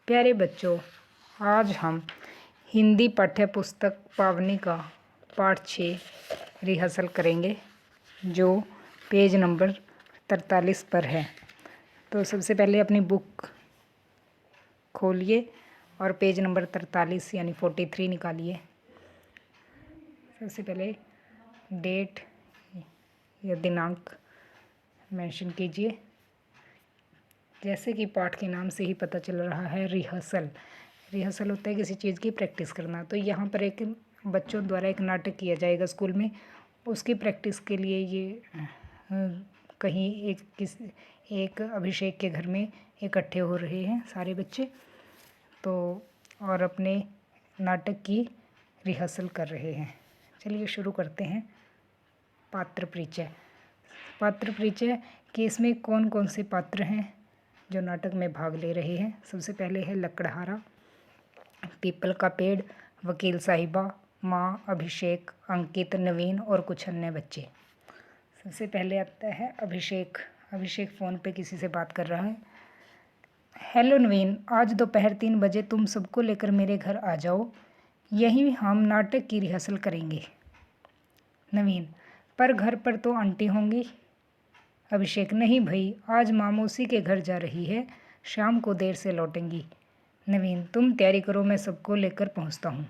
प्यारे बच्चों, आज हम हिंदी पाठ्य पुस्तक पावनी का पाठ 6 रिहर्सल करेंगे, जो पेज नंबर 43 पर है। तो सबसे पहले अपनी बुक खोलिए और पेज नंबर 43 यानी 43 निकालिए। सबसे पहले डेट या दिनांक मेंशन कीजिए। जैसे कि पाठ के नाम से ही पता चल रहा है, रिहर्सल होता है किसी चीज़ की प्रैक्टिस करना। तो यहाँ पर एक बच्चों द्वारा एक नाटक किया जाएगा स्कूल में, उसकी प्रैक्टिस के लिए ये कहीं एक अभिषेक के घर में इकट्ठे हो रहे हैं सारे बच्चे, तो और अपने नाटक की रिहर्सल कर रहे हैं। चलिए शुरू करते हैं। पात्र परिचय कि इसमें कौन कौन से पात्र हैं जो नाटक में भाग ले रहे हैं। सबसे पहले है लकड़हारा, पीपल का पेड़, वकील साहिबा, माँ, अभिषेक, अंकित, नवीन और कुछ अन्य बच्चे। सबसे पहले आता है अभिषेक। अभिषेक फ़ोन पे किसी से बात कर रहा है। हेलो नवीन, आज दोपहर 3 बजे तुम सबको लेकर मेरे घर आ जाओ, यहीं हम नाटक की रिहर्सल करेंगे। नवीन, पर घर पर तो आंटी होंगी। अभिषेक, नहीं भाई, आज मामूसी के घर जा रही है, शाम को देर से लौटेंगी। नवीन, तुम तैयारी करो, मैं सबको लेकर पहुंचता हूं।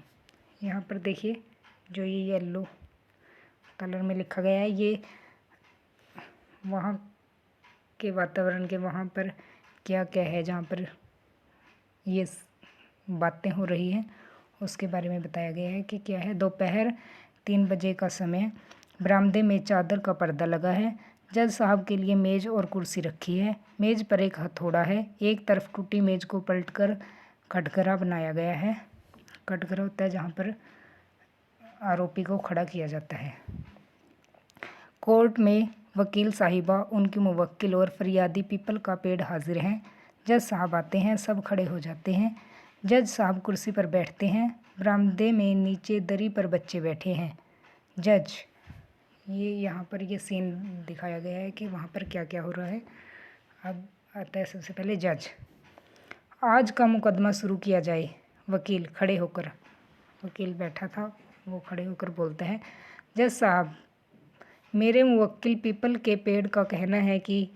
यहाँ पर देखिए, जो ये येलो कलर में लिखा गया है, ये वहाँ के वातावरण के वहाँ पर क्या क्या है, जहाँ पर ये बातें हो रही हैं उसके बारे में बताया गया है कि क्या है। दोपहर 3 बजे का समय, बरामदे में चादर का पर्दा लगा है, जज साहब के लिए मेज़ और कुर्सी रखी है, मेज़ पर एक हथौड़ा है, एक तरफ टूटी मेज़ को पलटकर कटघरा बनाया गया है। कटघरा होता है जहाँ पर आरोपी को खड़ा किया जाता है। कोर्ट में वकील साहिबा, उनकी मुवक्किल और फरियादी पीपल का पेड़ हाजिर हैं। जज साहब आते हैं, सब खड़े हो जाते हैं। जज साहब कुर्सी पर बैठते हैं, बरामदे में नीचे दरी पर बच्चे बैठे हैं। जज, ये यहाँ पर ये सीन दिखाया गया है कि वहाँ पर क्या क्या हो रहा है। अब आता है सबसे पहले जज। आज का मुकदमा शुरू किया जाए। वकील खड़े होकर, वकील बैठा था, वो खड़े होकर बोलता है, जज साहब, मेरे मुवक्किल पीपल के पेड़ का कहना है कि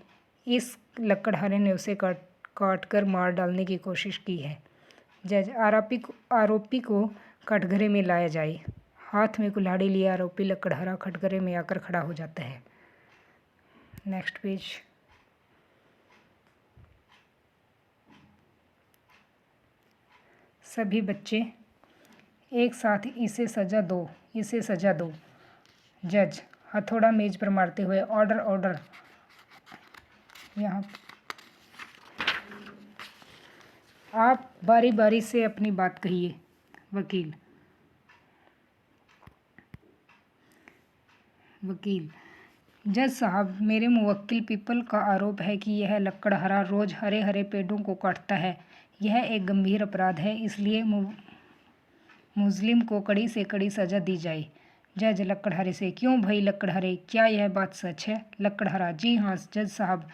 इस लकड़हारे ने उसे काट कर मार डालने की कोशिश की है। जज, आरोपी को कटघरे में लाया जाए। हाथ में कुल्हाड़ी लिए आरोपी लकड़हारा कटघरे में आकर खड़ा हो जाता है। Next page. सभी बच्चे एक साथ, इसे सजा दो, इसे सजा दो। जज हथौड़ा मेज पर मारते हुए, ऑर्डर ऑर्डर। यहाँ आप बारी बारी से अपनी बात कहिए। वकील, जज साहब, मेरे मुवक्किल पीपल का आरोप है कि यह लकड़हारा रोज हरे हरे पेड़ों को काटता है। यह एक गंभीर अपराध है, इसलिए मुजलिम को कड़ी से कड़ी सजा दी जाए। जज लकड़हारे से, क्यों भाई लकड़हारे, क्या यह बात सच है? लकड़हारा, जी हाँ जज साहब,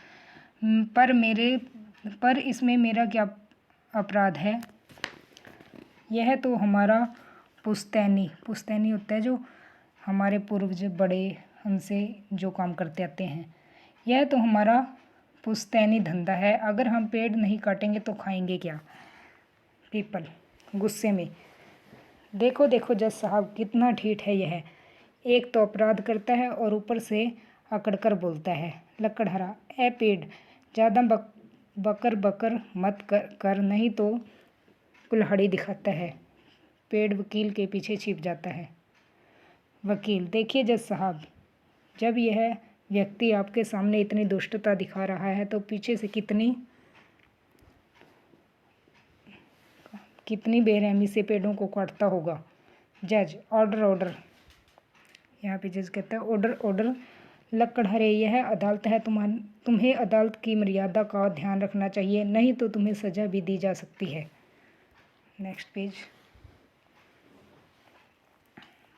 पर इसमें मेरा क्या अपराध है? यह तो हमारा पुश्तैनी होता है, जो हमारे पूर्वज बड़े हमसे जो काम करते आते हैं, यह तो हमारा पुश्तैनी धंधा है, अगर हम पेड़ नहीं काटेंगे तो खाएंगे क्या? पीपल गुस्से में, देखो देखो जज साहब, कितना ठीठ है यह, एक तो अपराध करता है और ऊपर से अकड़कर बोलता है। लकड़हारा, ए पेड़, ज़्यादा बकर मत कर, नहीं तो कुल्हाड़ी दिखाता है। पेड़ वकील के पीछे छिप जाता है। वकील, देखिए जज साहब, जब यह व्यक्ति आपके सामने इतनी दुष्टता दिखा रहा है तो पीछे से कितनी बेरहमी से पेड़ों को काटता होगा। जज, ऑर्डर ऑर्डर। यहाँ पे जज कहता है, ऑर्डर ऑर्डर। लकड़हारे, यह अदालत है, तुम्हें अदालत की मर्यादा का ध्यान रखना चाहिए, नहीं तो तुम्हें सजा भी दी जा सकती है। Next page.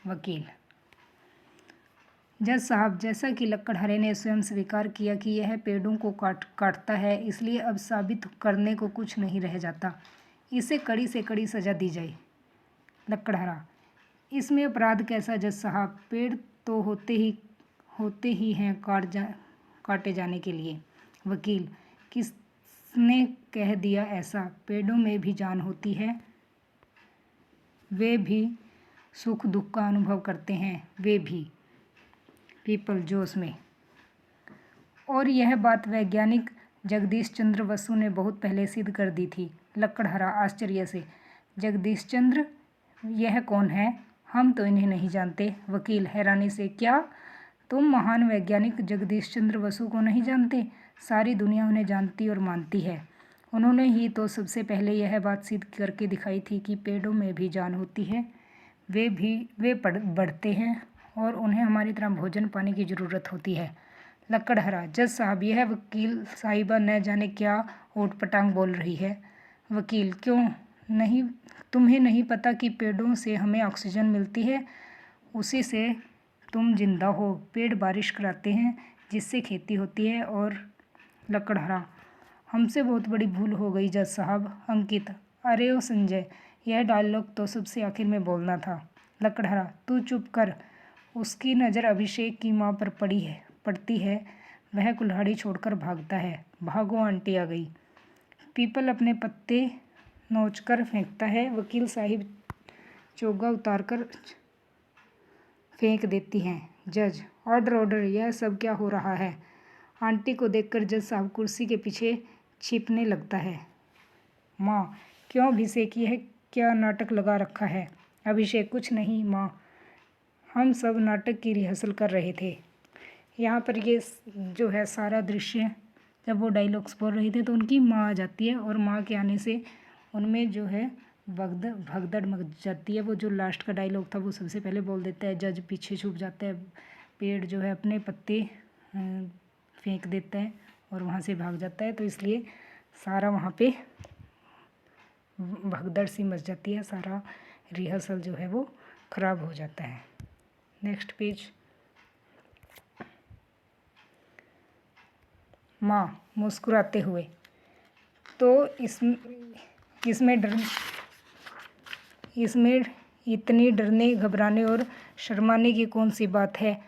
वकील, जज साहब, जैसा कि लकड़हारे ने स्वयं स्वीकार किया कि यह पेड़ों को काटता है, इसलिए अब साबित करने को कुछ नहीं रह जाता। इसे कड़ी से कड़ी सज़ा दी जाए। लकड़हारा, इसमें अपराध कैसा जज साहब, पेड़ तो होते ही हैं काटे जाने के लिए। वकील, किसने कह दिया ऐसा, पेड़ों में भी जान होती है, वे भी सुख दुख का अनुभव करते हैं, वे भी। पीपल जोश में, और यह बात वैज्ञानिक जगदीश चंद्र बसु ने बहुत पहले सिद्ध कर दी थी। लकड़हारा आश्चर्य से, जगदीश चंद्र, यह कौन है, हम तो इन्हें नहीं जानते। वकील हैरानी से, क्या तुम महान वैज्ञानिक जगदीश चंद्र बसु को नहीं जानते? सारी दुनिया उन्हें जानती और मानती है। उन्होंने ही तो सबसे पहले यह बात सिद्ध करके दिखाई थी कि पेड़ों में भी जान होती है, वे बढ़ते हैं और उन्हें हमारी तरह भोजन पानी की ज़रूरत होती है। लकड़हारा, जज साहब, यह वकील साहिबा न जाने क्या ऊट पटांग बोल रही है। वकील, क्यों नहीं, तुम्हें नहीं पता कि पेड़ों से हमें ऑक्सीजन मिलती है, उसी से तुम जिंदा हो। पेड़ बारिश कराते हैं जिससे खेती होती है। और लकड़हारा, हमसे बहुत बड़ी भूल हो गई जज साहब। अंकित, अरे ओ संजय, यह डायलॉग तो सबसे आखिर में बोलना था। लकड़हारा, तू चुप कर। उसकी नज़र अभिषेक की माँ पर पड़ती है, वह कुल्हाड़ी छोड़कर भागता है। भागो, आंटी आ गई। पीपल अपने पत्ते नोचकर फेंकता है। वकील साहिब चोगा उतारकर फेंक देती हैं। जज, ऑर्डर ऑर्डर, यह सब क्या हो रहा है? आंटी को देखकर जज साहब कुर्सी के पीछे छिपने लगता है। माँ, क्यों अभिषेक, यह क्या नाटक लगा रखा है? अभिषेक, कुछ नहीं माँ, हम सब नाटक की रिहर्सल कर रहे थे। यहाँ पर ये जो है सारा दृश्य, जब वो डायलॉग्स बोल रहे थे तो उनकी माँ आ जाती है और माँ के आने से उनमें जो है भगदड़ मच जाती है। वो जो लास्ट का डायलॉग था वो सबसे पहले बोल देता है, जज पीछे छुप जाता है, पेड़ जो है अपने पत्ते फेंक देता है और वहाँ से भाग जाता है। तो इसलिए सारा वहाँ पे भगदड़ सी मच जाती है, सारा रिहर्सल जो है वो ख़राब हो जाता है। Next page. माँ मुस्कुराते हुए, तो इसमें इतनी डरने घबराने और शर्माने की कौन सी बात है?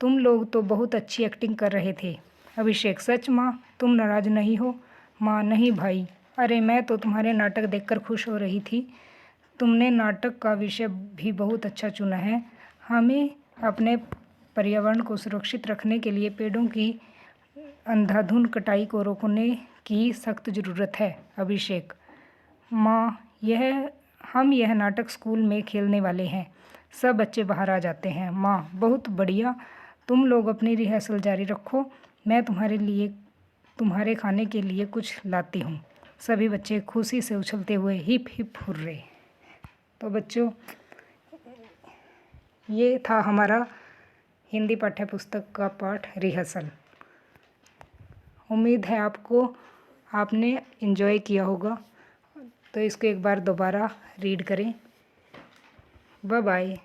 तुम लोग तो बहुत अच्छी एक्टिंग कर रहे थे। अभिषेक, सच माँ, तुम नाराज़ नहीं हो? माँ, नहीं भाई, अरे मैं तो तुम्हारे नाटक देखकर खुश हो रही थी। तुमने नाटक का विषय भी बहुत अच्छा चुना है। हमें अपने पर्यावरण को सुरक्षित रखने के लिए पेड़ों की अंधाधुंध कटाई को रोकने की सख्त ज़रूरत है। अभिषेक, माँ, हम यह नाटक स्कूल में खेलने वाले हैं, सब बच्चे बाहर आ जाते हैं। माँ, बहुत बढ़िया, तुम लोग अपनी रिहर्सल जारी रखो, मैं तुम्हारे खाने के लिए कुछ लाती हूँ। सभी बच्चे खुशी से उछलते हुए हिप हिप हुर्रे। तो बच्चों, ये था हमारा हिंदी पाठ्य पुस्तक का पाठ रिहर्सल। उम्मीद है आपने एंजॉय किया होगा। तो इसको एक बार दोबारा रीड करें। Bye bye.